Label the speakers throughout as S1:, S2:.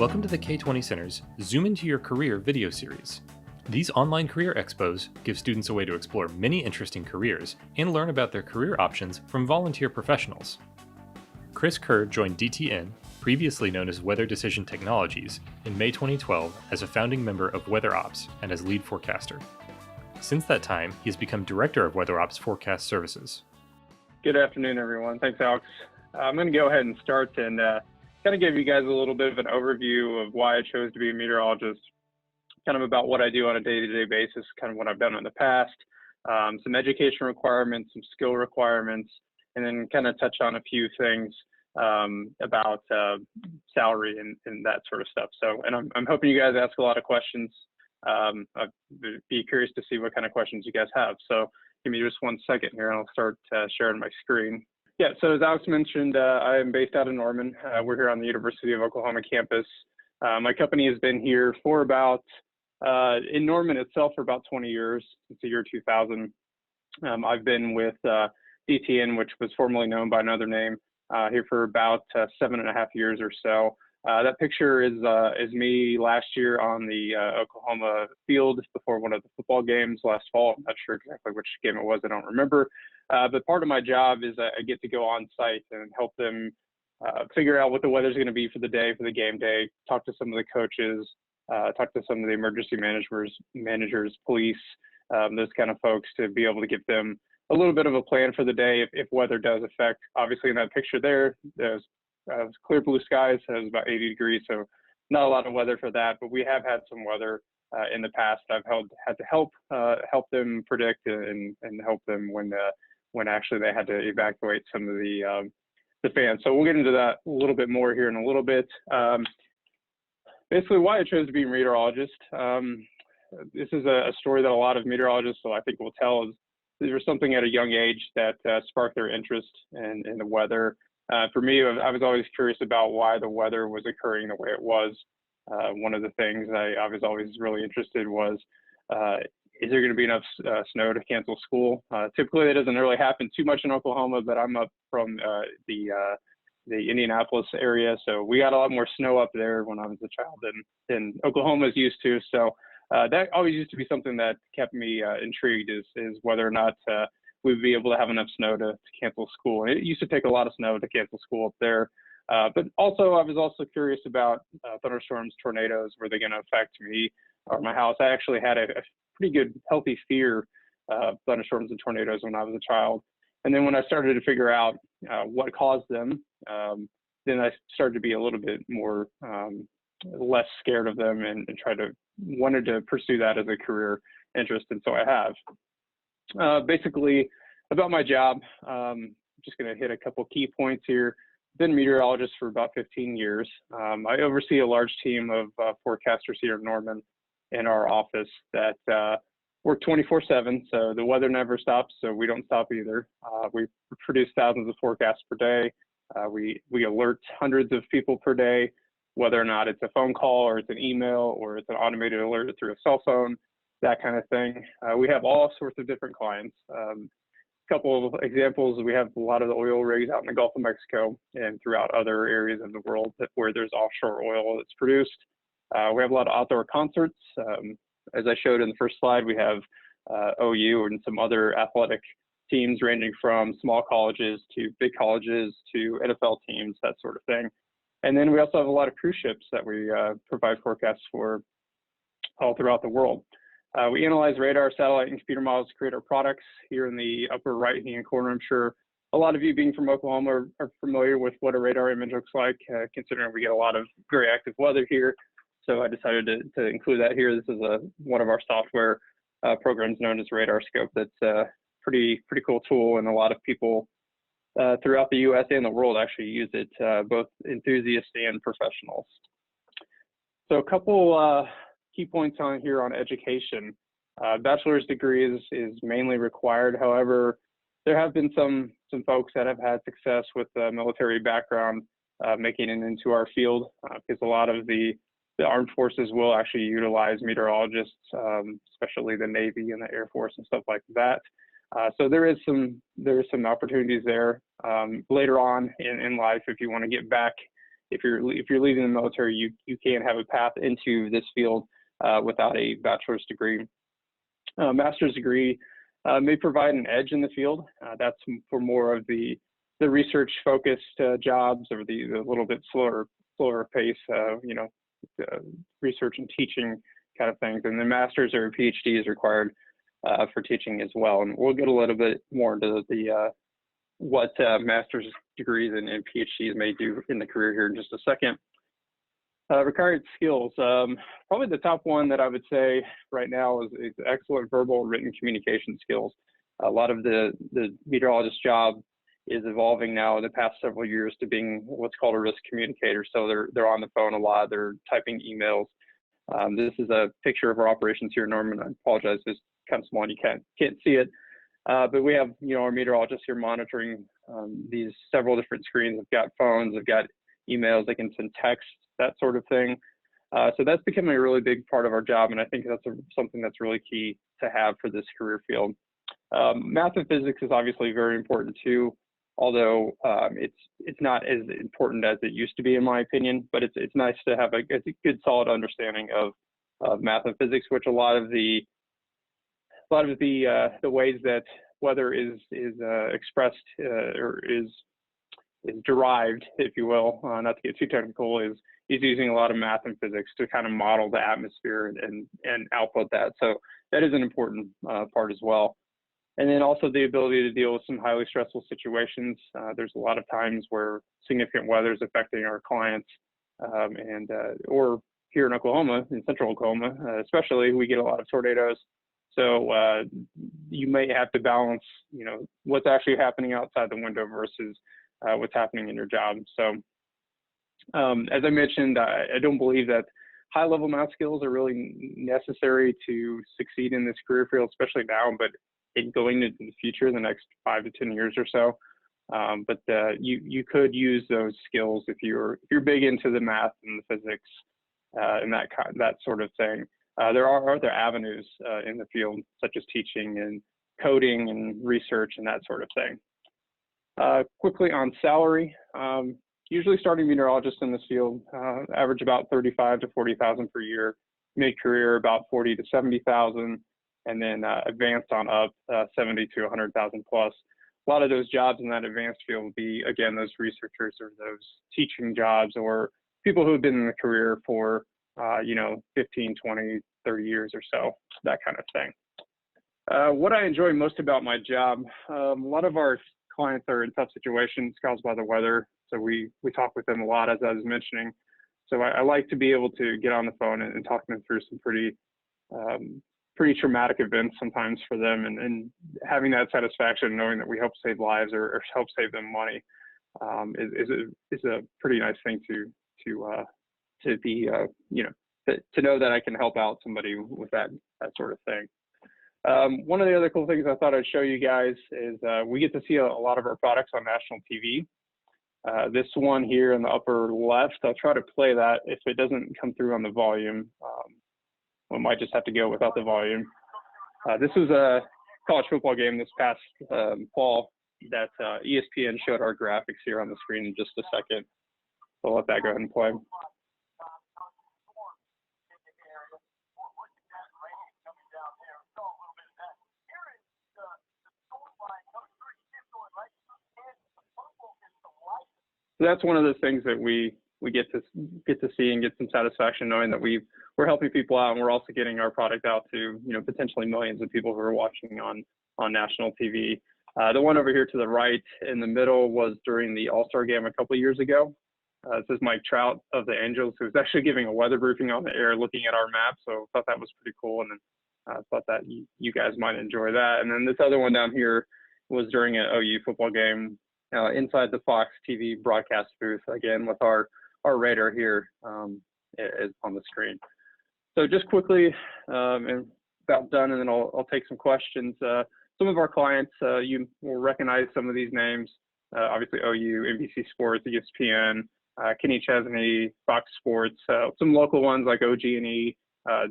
S1: Welcome to the K20 Center's Zoom Into Your Career video series. These online career expos give students a way to explore many interesting careers and learn about their career options from volunteer professionals. Kerr joined DTN, previously known as Weather Decision Technologies, in May 2012 as a founding member of WeatherOps and as lead forecaster. Since that time, he has become director of WeatherOps Forecast Services.
S2: Good afternoon, everyone. Thanks, Alex. I'm going to go ahead and start and kind of give you guys a little bit of an overview of why I chose to be a meteorologist, kind of about what I do on a day-to-day basis, kind of what I've done in the past, some education requirements, some skill requirements, and then kind of touch on a few things about salary and that sort of stuff. So, and I'm hoping you guys ask a lot of questions. I'd be curious to see what kind of questions you guys have. So give me just 1 second here and I'll start sharing my screen. Yeah, so as Alex mentioned, I am based out of Norman. We're here on the University of Oklahoma campus. My company has been here for about, in Norman itself, for about 20 years, since the year 2000. I've been with DTN, which was formerly known by another name, here for about 7.5 years or so. That picture is me last year on the Oklahoma field before one of the football games last fall. I'm not sure exactly which game it was, I don't remember. But part of my job is I get to go on site and help them figure out what the weather's going to be for the day, for the game day, talk to some of the coaches, talk to some of the emergency managers, police, those kind of folks, to be able to give them a little bit of a plan for the day if weather does affect. Obviously, in that picture there's clear blue skies. It was about 80 degrees, so not a lot of weather for that, but we have had some weather in the past. I've had to help them predict and help them when actually they had to evacuate some of the fans. So we'll get into that a little bit more here in a little bit. Basically, why I chose to be a meteorologist. This is a story that a lot of meteorologists, I think, will tell. Is there was something at a young age that sparked their interest in the weather. For me, I was always curious about why the weather was occurring the way it was. One of the things I was always really interested was, is there going to be enough snow to cancel school? Typically, that doesn't really happen too much in Oklahoma, but I'm up from the Indianapolis area, so we got a lot more snow up there when I was a child than Oklahoma is used to. So that always used to be something that kept me intrigued, is whether or not we would be able to have enough snow to cancel school. And it used to take a lot of snow to cancel school up there. But also, I was also curious about thunderstorms, tornadoes. Were they going to affect me or my house? I actually had a pretty good, healthy fear of thunderstorms and tornadoes when I was a child. And then when I started to figure out what caused them, then I started to be a little bit more less scared of them and wanted to pursue that as a career interest. And so I have. Basically, about my job, I'm just going to hit a couple key points here. Been a meteorologist for about 15 years. I oversee a large team of forecasters here in Norman in our office that work 24/7. So the weather never stops, so we don't stop either. We produce thousands of forecasts per day. We alert hundreds of people per day, whether or not it's a phone call or it's an email or it's an automated alert through a cell phone, that kind of thing. We have all sorts of different clients. Couple of examples: we have a lot of the oil rigs out in the Gulf of Mexico and throughout other areas of the world where there's offshore oil that's produced. We have a lot of outdoor concerts. As I showed in the first slide, we have OU and some other athletic teams ranging from small colleges to big colleges to NFL teams, that sort of thing. And then we also have a lot of cruise ships that we provide forecasts for all throughout the world. We analyze radar, satellite, and computer models to create our products. Here in the upper right-hand corner, I'm sure a lot of you, being from Oklahoma, are familiar with what a radar image looks like, considering we get a lot of very active weather here. So I decided to include that here. This is one of our software programs known as RadarScope. That's a pretty cool tool, and a lot of people throughout the U.S. and the world actually use it, both enthusiasts and professionals. So a couple key points on here on education. Bachelor's degree is mainly required. However, there have been some folks that have had success with a military background making it into our field, because a lot of the armed forces will actually utilize meteorologists, especially the Navy and the Air Force and stuff like that. So there is some opportunities there later on in life if you want to get back if you're leaving the military, you can have a path into this field without a bachelor's degree. Master's degree may provide an edge in the field. That's for more of the research-focused jobs, or the little bit slower pace, research and teaching kind of things. And the master's or PhD is required for teaching as well. And we'll get a little bit more into the what master's degrees and PhDs may do in the career here in just a second. Required skills. Probably the top one that I would say right now is excellent verbal and written communication skills. A lot of the meteorologist job is evolving now in the past several years to being what's called a risk communicator. So they're on the phone a lot, they're typing emails. This is a picture of our operations here in Norman. I apologize, it's kind of small and you can't see it. But we have, our meteorologists here monitoring these several different screens. They've got phones, they've got emails, they can send text, that sort of thing. So that's becoming a really big part of our job, and I think that's something that's really key to have for this career field. Math and physics is obviously very important too, although it's not as important as it used to be, in my opinion. But it's nice to have a good, solid understanding of math and physics, which a lot of the ways that weather is expressed or is derived, if you will, not to get too technical, is using a lot of math and physics to kind of model the atmosphere and output that. So that is an important part as well. And then also the ability to deal with some highly stressful situations. There's a lot of times where significant weather is affecting our clients, or here in Oklahoma, in central Oklahoma, especially, we get a lot of tornadoes. So you may have to balance, what's actually happening outside the window versus what's happening in your job. So as I mentioned, I don't believe that high-level math skills are really necessary to succeed in this career field, especially now, but going into the future, the next 5 to 10 years or so. But you could use those skills if you're big into the math and the physics and that sort of thing. There are other avenues in the field, such as teaching and coding and research and that sort of thing. Quickly on salary, usually starting meteorologists in this field average about 35 to 40,000 per year, mid-career about 40 to 70,000, and then advanced on up 70 to 100,000 plus. A lot of those jobs in that advanced field would be, again, those researchers or those teaching jobs, or people who have been in the career for 15, 20, 30 years or so, that kind of thing. What I enjoy most about my job, a lot of our clients are in tough situations caused by the weather. So we talk with them a lot, as I was mentioning. So I like to be able to get on the phone and talk them through some pretty traumatic events sometimes for them, and having that satisfaction knowing that we help save lives or help save them money is a pretty nice thing to be to know that I can help out somebody with that sort of thing. One of the other cool things I thought I'd show you guys is we get to see a lot of our products on national TV. This one here in the upper left, I'll try to play that. If it doesn't come through on the volume, we might just have to go without the volume. This was a college football game this past fall that ESPN showed our graphics here on the screen in just a second. So I'll let that go ahead and play. So that's one of those things that we get to see and get some satisfaction knowing that we're helping people out, and we're also getting our product out to potentially millions of people who are watching on national TV. The one over here to the right in the middle was during the All-Star game a couple of years ago. This is Mike Trout of the Angels, who's actually giving a weather briefing on the air looking at our map. So I thought that was pretty cool, and then I thought that you guys might enjoy that. And then this other one down here was during an OU football game inside the Fox TV broadcast booth, again with our radar here is on the screen. So just quickly, and about done, and then I'll take some questions. Some of our clients, you will recognize some of these names, obviously OU, NBC Sports, ESPN, Kenny Chesney, Fox Sports, some local ones like OG&E,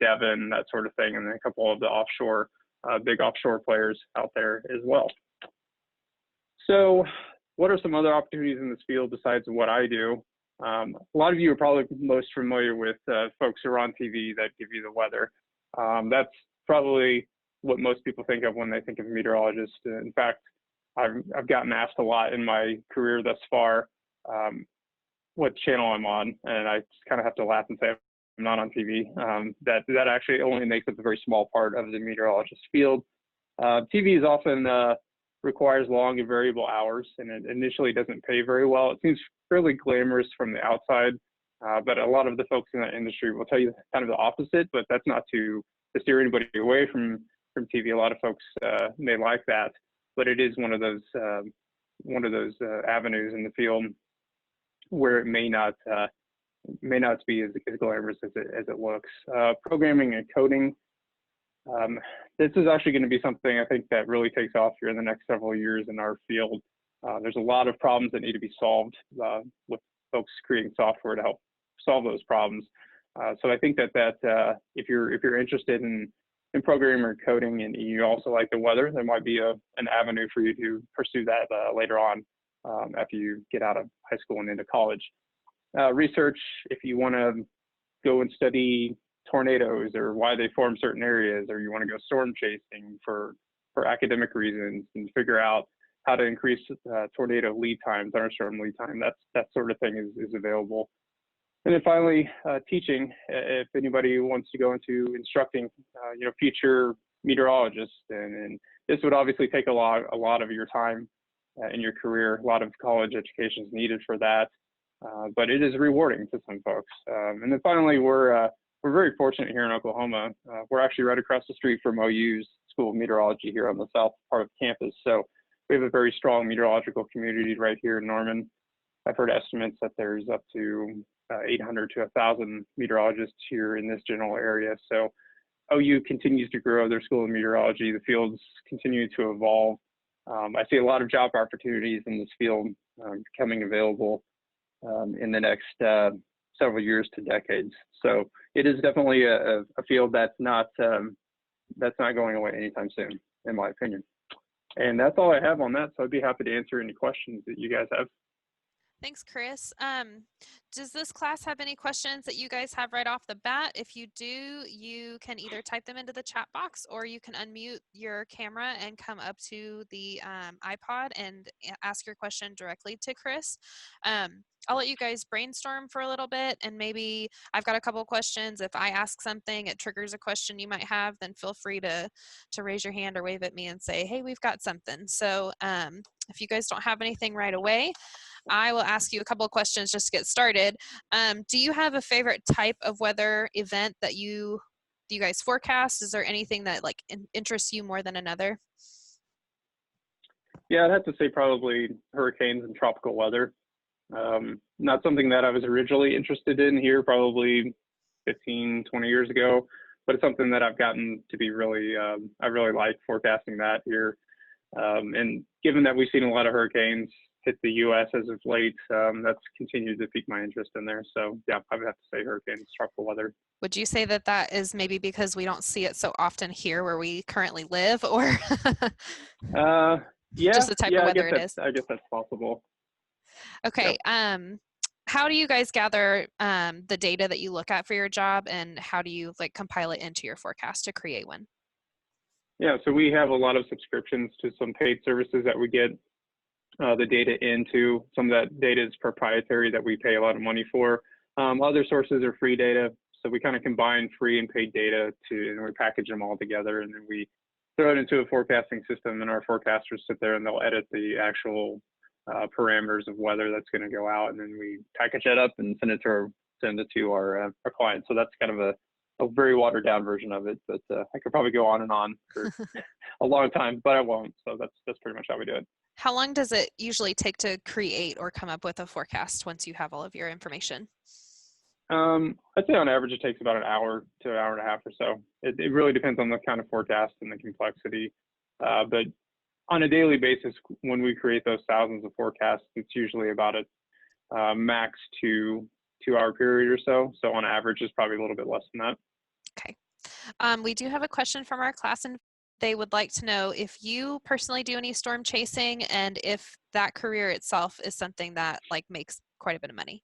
S2: Devon, that sort of thing, and then a couple of the offshore, big offshore players out there as well. So what are some other opportunities in this field besides what I do? A lot of you are probably most familiar with folks who are on TV that give you the weather. That's probably what most people think of when they think of a meteorologist. In fact, I've gotten asked a lot in my career thus far what channel I'm on, and I just kind of have to laugh and say I'm not on TV. That actually only makes up a very small part of the meteorologist field. TV is often requires long and variable hours, and it initially doesn't pay very well. It seems fairly glamorous from the outside, but a lot of the folks in that industry will tell you kind of the opposite. But that's not to steer anybody away from TV. A lot of folks may like that, but it is one of those avenues in the field where it may not be as glamorous as it looks. Programming and coding. This is actually going to be something I think that really takes off here in the next several years in our field. There's a lot of problems that need to be solved with folks creating software to help solve those problems. So I think that if you're interested in programming or coding and you also like the weather, there might be an avenue for you to pursue that later on after you get out of high school and into college. Research, if you want to go and study tornadoes or why they form certain areas, or you want to go storm chasing for academic reasons and figure out how to increase tornado lead time, thunderstorm lead time, that sort of thing is available. And then finally, teaching. If anybody wants to go into instructing, future meteorologists, and this would obviously take a lot of your time in your career. A lot of college education is needed for that, but it is rewarding to some folks. And then finally, we're very fortunate here in Oklahoma. We're actually right across the street from OU's School of Meteorology here on the south part of campus. So we have a very strong meteorological community right here in Norman. I've heard estimates that there's up to 800 to 1,000 meteorologists here in this general area. So OU continues to grow their School of Meteorology. The fields continue to evolve. I see a lot of job opportunities in this field becoming available in the next several years to decades. So it is definitely a field that's not going away anytime soon, in my opinion. And that's all I have on that. So I'd be happy to answer any questions that you guys have.
S3: Thanks, Chris. Does this class have any questions that you guys have right off the bat? If you do, you can either type them into the chat box, or you can unmute your camera and come up to the iPod and ask your question directly to Chris. I'll let you guys brainstorm for a little bit, and maybe I've got a couple of questions. If I ask something, it triggers a question you might have, then feel free to raise your hand or wave at me and say, hey, we've got something. So if you guys don't have anything right away, I will ask you a couple of questions just to get started. Do you have a favorite type of weather event that you guys forecast? Is there anything that interests you more than another?
S2: Yeah, I'd have to say probably hurricanes and tropical weather. Not something that I was originally interested in here probably 15, 20 years ago, but it's something that I've gotten to be I really like forecasting that here. And given that we've seen a lot of hurricanes hit the U.S. as of late, that's continued to pique my interest in there. So yeah, I would have to say hurricanes, tropical weather.
S3: Would you say that is maybe because we don't see it so often here where we currently live, or
S2: yeah,
S3: just the type of weather it is?
S2: I guess that's possible.
S3: Okay. Yep. How do you guys gather the data that you look at for your job, and how do you compile it into your forecast to create one?
S2: Yeah, so we have a lot of subscriptions to some paid services that we get the data into. Some of that data is proprietary that we pay a lot of money for. Other sources are free data. So we kind of combine free and paid data and we package them all together, and then we throw it into a forecasting system, and our forecasters sit there and they'll edit the actual parameters of weather that's going to go out, and then we package that up and send it to our clients. So that's kind of a very watered down version of it, but I could probably go on and on for a long time, but I won't. So that's pretty much how we do it.
S3: How long does it usually take to create or come up with a forecast once you have all of your information?
S2: I'd say on average it takes about an hour to an hour and a half or so. It really depends on the kind of forecast and the complexity. But on a daily basis, when we create those thousands of forecasts, it's usually about a max 2-hour period or so. So on average, it's probably a little bit less than that.
S3: Okay. We do have a question from our class, and they would like to know if you personally do any storm chasing, and if that career itself is something that makes quite a bit of money.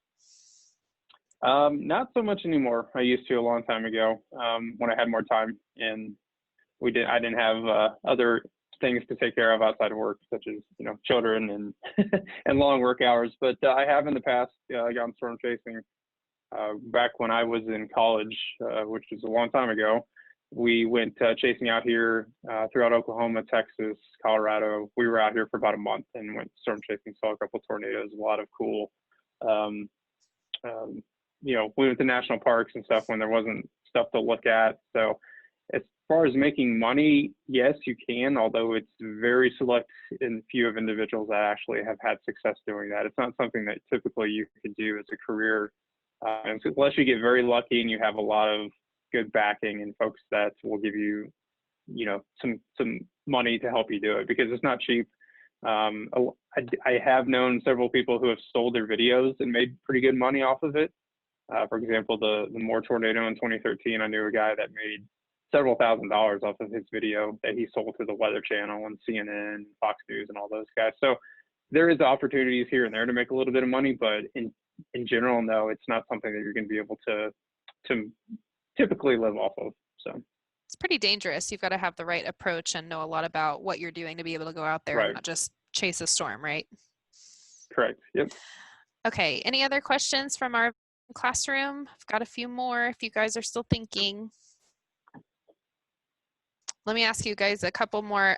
S2: Not so much anymore. I used to a long time ago, when I had more time, and I didn't have other things to take care of outside of work, such as, children and and long work hours. But I have in the past gone storm chasing. Back when I was in college, which is a long time ago, we went chasing out here throughout Oklahoma, Texas, Colorado. We were out here for about a month and went storm chasing, saw a couple tornadoes, a lot of cool, um, um, we went to national parks and stuff when there wasn't stuff to look at. So as far as making money, yes, you can, although it's very select and few of individuals that actually have had success doing that. It's not something that typically you can do as a career, unless you get very lucky and you have a lot of good backing and folks that will give you, some money to help you do it, because it's not cheap. I have known several people who have sold their videos and made pretty good money off of it. For example, the Moore tornado in 2013, I knew a guy that made several $1,000s off of his video that he sold to the Weather Channel and CNN, Fox News, and all those guys. So there is opportunities here and there to make a little bit of money, but in general, no, it's not something that you're going to be able to typically live off of. So
S3: It's pretty dangerous. You've got to have the right approach and know a lot about what you're doing to be able to go out there and
S2: right,
S3: not just chase a storm, right?
S2: correct, yep.
S3: Okay, any other questions from our classroom? I've got a few more if you guys are still thinking. Let me ask you guys a couple more.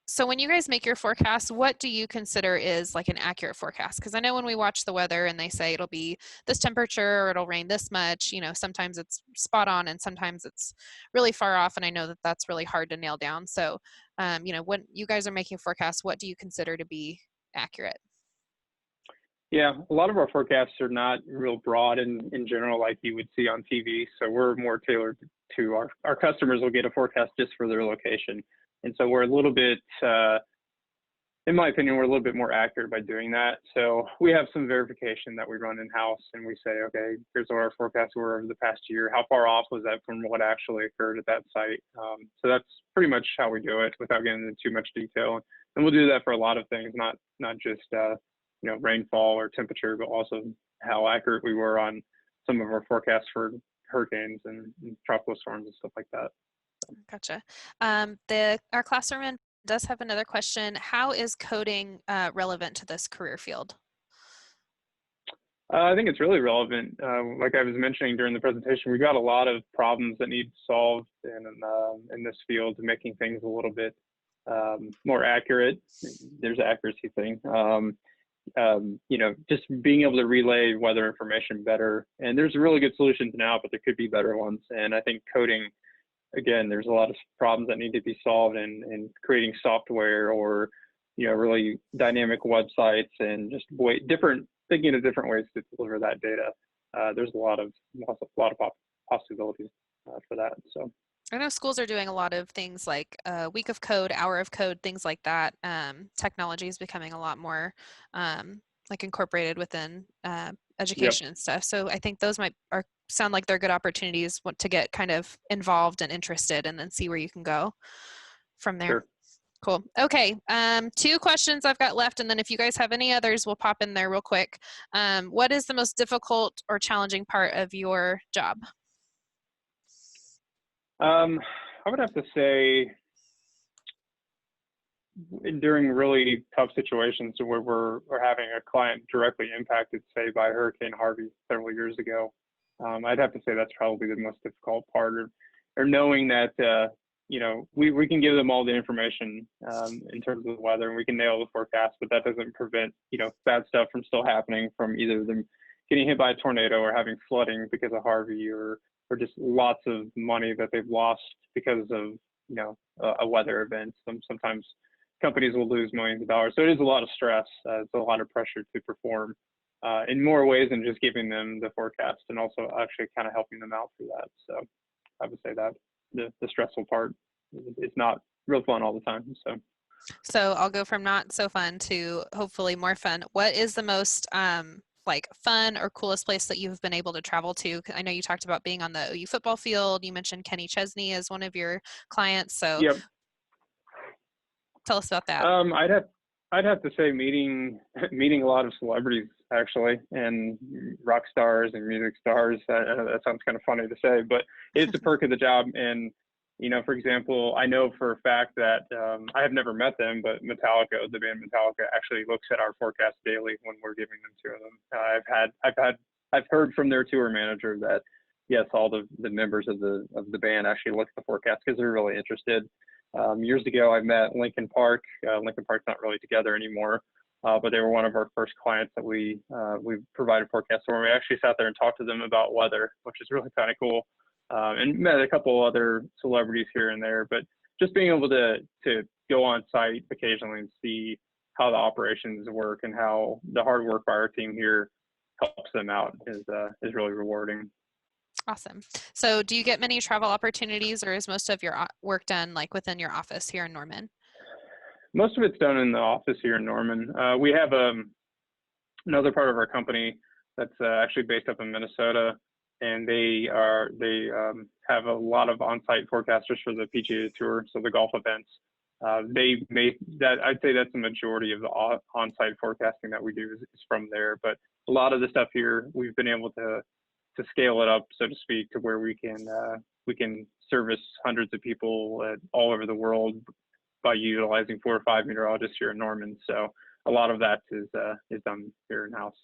S3: So when you guys make your forecast, what do you consider is like an accurate forecast? Because I know when we watch the weather and they say it'll be this temperature or it'll rain this much, sometimes it's spot on and sometimes it's really far off. And I know that that's really hard to nail down. So, when you guys are making forecasts, what do you consider to be accurate?
S2: Yeah, a lot of our forecasts are not real broad in general like you would see on TV. So we're more tailored to our customers will get a forecast just for their location. And so we're a little bit, in my opinion, we're a little bit more accurate by doing that. So we have some verification that we run in-house and we say, okay, here's what our forecasts were over the past year. How far off was that from what actually occurred at that site? So that's pretty much how we do it without getting into too much detail. And we'll do that for a lot of things, not just rainfall or temperature, but also how accurate we were on some of our forecasts for hurricanes and tropical storms and stuff like that.
S3: Gotcha. Our classroom does have another question. How is coding relevant to this career field?
S2: I think it's really relevant. Like I was mentioning during the presentation, we've got a lot of problems that need solved in this field, making things a little bit more accurate. There's an accuracy thing. Just being able to relay weather information better. And there's really good solutions now, but there could be better ones. And I think coding, again, there's a lot of problems that need to be solved in creating software or, really dynamic websites and just thinking of different ways to deliver that data. There's a lot of possibilities for that. So
S3: I know schools are doing a lot of things like a week of code, hour of code, things like that. Technology is becoming a lot more incorporated within
S2: yep,
S3: education and stuff. So I think those sound like they're good opportunities to get kind of involved and interested and then see where you can go from there.
S2: sure.
S3: Cool. Okay. 2 questions I've got left. And then if you guys have any others, we'll pop in there real quick. What is the most difficult or challenging part of your job?
S2: I would have to say during really tough situations where we're having a client directly impacted, say, by Hurricane Harvey several years ago, I'd have to say that's probably the most difficult part, or knowing that, we can give them all the information in terms of the weather and we can nail the forecast, but that doesn't prevent, bad stuff from still happening, from either them getting hit by a tornado or having flooding because of Harvey, or just lots of money that they've lost because of, a weather event. Sometimes companies will lose millions of dollars. So it is a lot of stress. It's a lot of pressure to perform in more ways than just giving them the forecast, and also actually kind of helping them out through that. So I would say that the stressful part is not real fun all the time.
S3: So I'll go from not so fun to hopefully more fun. What is the most fun or coolest place that you've been able to travel to? I know you talked about being on the OU football field. You mentioned Kenny Chesney as one of your clients. So
S2: Yep.
S3: tell us about that.
S2: I'd have to say meeting meeting a lot of celebrities actually, and rock stars and music stars. That sounds kind of funny to say, but it's a perk of the job. And for example, I know for a fact that I have never met them, but Metallica, the band Metallica, actually looks at our forecast daily when we're giving them to them. I've heard from their tour manager that yes, all the members of the band actually look at the forecast because they're really interested. Years ago, I met Lincoln Park. Lincoln Park's not really together anymore, but they were one of our first clients that we provided forecasts for. We actually sat there and talked to them about weather, which is really kind of cool, and met a couple other celebrities here and there. But just being able to go on site occasionally and see how the operations work and how the hard work by our team here helps them out is really rewarding.
S3: Awesome. So do you get many travel opportunities, or is most of your work done like within your office here in Norman?
S2: Most of it's done in the office here in Norman. We have another part of our company that's actually based up in Minnesota, and they have a lot of on-site forecasters for the PGA Tour, so the golf events. They make that, I'd say that's the majority of the on-site forecasting that we do is from there. But a lot of the stuff here, we've been able to scale it up, so to speak, to where we can service hundreds of people all over the world by utilizing 4 or 5 meteorologists here in Norman. So a lot of that is done here in house.